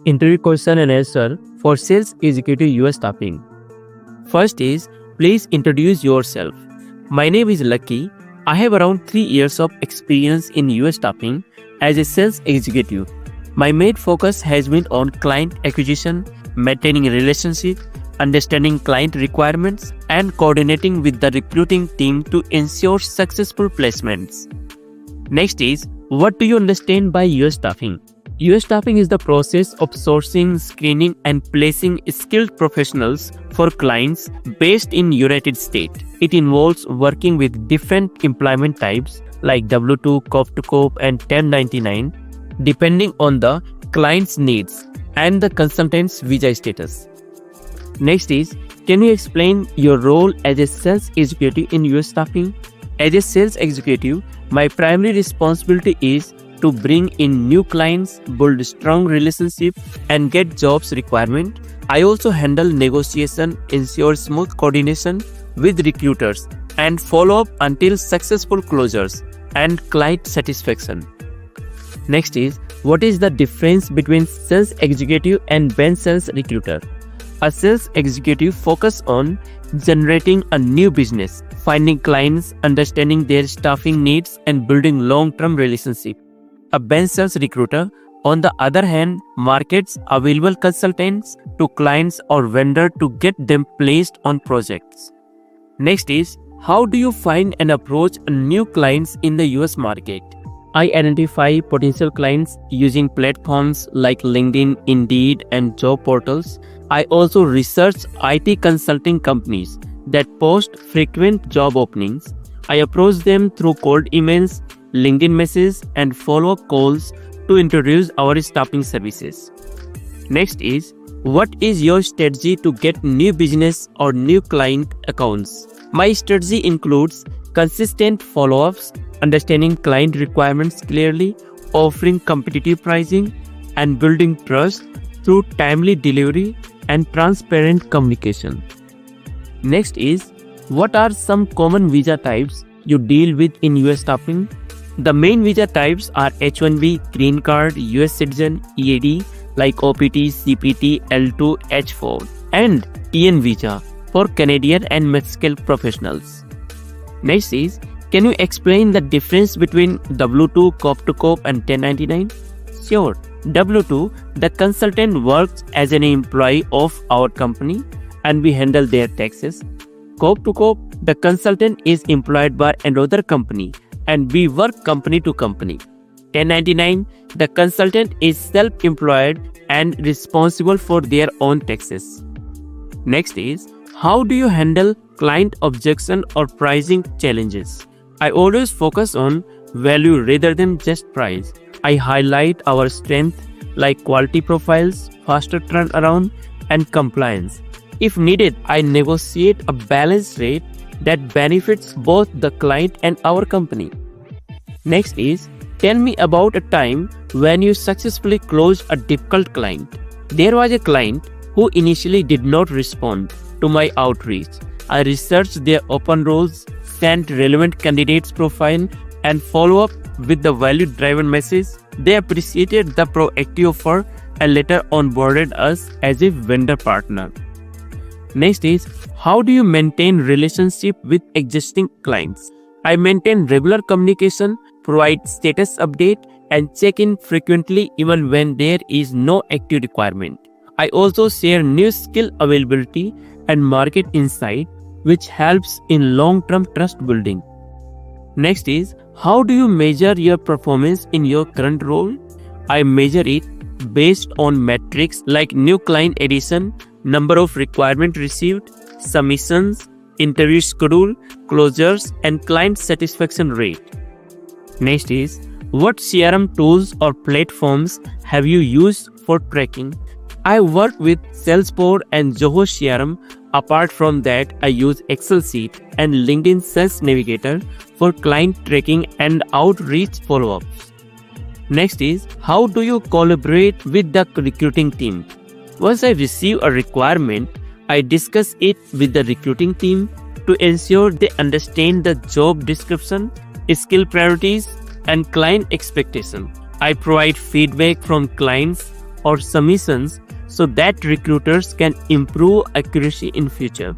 Interview question and answer for sales executive US staffing. First is, please introduce yourself. My name is Lucky. I have around 3 years of experience in US staffing as a sales executive. My main focus has been on client acquisition, maintaining a relationship, understanding client requirements, and coordinating with the recruiting team to ensure successful placements. Next is, what do you understand by US staffing? US staffing is the process of sourcing, screening, and placing skilled professionals for clients based in United States. It involves working with different employment types like W2, Corp to Corp, and 1099, depending on the client's needs and the consultant's visa status. Next is, can you explain your role as a sales executive in US staffing? As a sales executive, my primary responsibility is to bring in new clients, build strong relationships, and get jobs requirement. I also handle negotiation, ensure smooth coordination with recruiters, and follow up until successful closures and client satisfaction. Next is, what is the difference between sales executive and bench sales recruiter? A sales executive focuses on generating a new business, finding clients, understanding their staffing needs, and building long-term relationships. A bench sales recruiter, on the other hand, markets available consultants to clients or vendors to get them placed on projects. Next is, how do you find and approach new clients in the US market? I identify potential clients using platforms like LinkedIn, Indeed, and job portals. I also research IT consulting companies that post frequent job openings. I approach them through cold emails, LinkedIn messages, and follow-up calls to introduce our staffing services. Next is, what is your strategy to get new business or new client accounts? My strategy includes consistent follow-ups, understanding client requirements clearly, offering competitive pricing, and building trust through timely delivery and transparent communication. Next is, what are some common visa types you deal with in US staffing? The main visa types are H-1B, Green Card, US Citizen, EAD like OPT, CPT, L2, H-4, and TN visa for Canadian and Mexican professionals. Next is, can you explain the difference between W2, Corp to Corp, and 1099? Sure. W2, the consultant works as an employee of our company and we handle their taxes. Corp to Corp, the consultant is employed by another company and we work company to company. 1099, the consultant is self-employed and responsible for their own taxes. Next is, how do you handle client objection or pricing challenges? I always focus on value rather than just price. I highlight our strength like quality profiles, faster turnaround, and compliance. If needed, I negotiate a balanced rate that benefits both the client and our company. Next is, tell me about a time when you successfully closed a difficult client. There was a client who initially did not respond to my outreach. I researched their open roles, sent relevant candidates' profile, and follow up with the value-driven message. They appreciated the proactive offer and later onboarded us as a vendor partner. Next is, how do you maintain relationship with existing clients? I maintain regular communication, provide status update, and check in frequently even when there is no active requirement. I also share new skill availability and market insight, which helps in long-term trust building. Next is, how do you measure your performance in your current role? I measure it based on metrics like new client addition, number of requirements received, submissions, interview schedule, closures, and client satisfaction rate. Next is, what CRM tools or platforms have you used for tracking? I work with Salesforce and Zoho CRM. Apart from that, I use Excel Sheet and LinkedIn Sales Navigator for client tracking and outreach follow-ups. Next is, how do you collaborate with the recruiting team? Once I receive a requirement, I discuss it with the recruiting team to ensure they understand the job description, skill priorities, and client expectation. I provide feedback from clients or submissions so that recruiters can improve accuracy in future.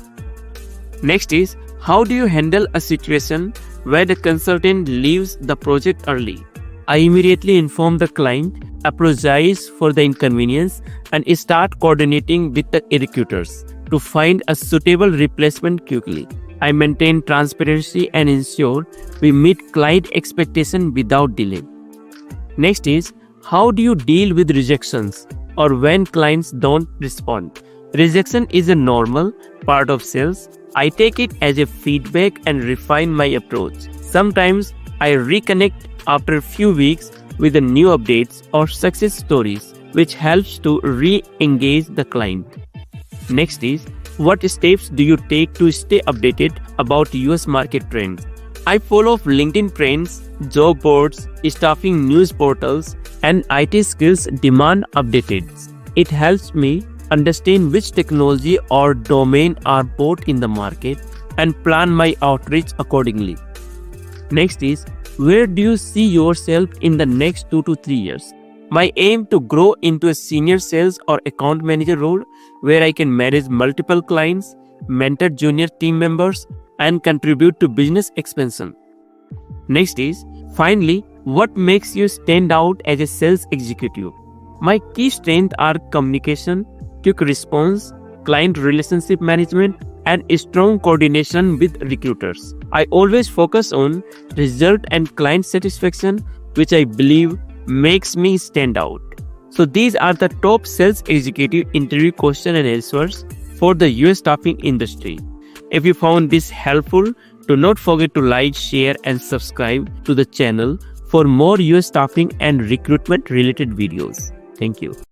Next is, how do you handle a situation where the consultant leaves the project early? I immediately inform the client, apologize for the inconvenience, and start coordinating with the recruiters to find a suitable replacement quickly. I maintain transparency and ensure we meet client expectation without delay. Next is, how do you deal with rejections or when clients don't respond? Rejection is a normal part of sales. I take it as a feedback and refine my approach. Sometimes I reconnect after a few weeks with the new updates or success stories, which helps to re-engage the client. Next is, what steps do you take to stay updated about US market trends? I follow LinkedIn trends, job boards, staffing news portals, and IT skills demand updates. It helps me understand which technology or domain are bought in the market and plan my outreach accordingly. Next is, where do you see yourself in the next 2 to 3 years? My aim to grow into a senior sales or account manager role where I can manage multiple clients, mentor junior team members, and contribute to business expansion. Next is, finally, what makes you stand out as a sales executive? My key strengths are communication, quick response, client relationship management, and strong coordination with recruiters. I always focus on result and client satisfaction, which I believe makes me stand out. So these are the top sales executive interview question and answers for the US staffing industry. If you found this helpful, do not forget to like, share, and subscribe to the channel for more US staffing and recruitment related videos. Thank you.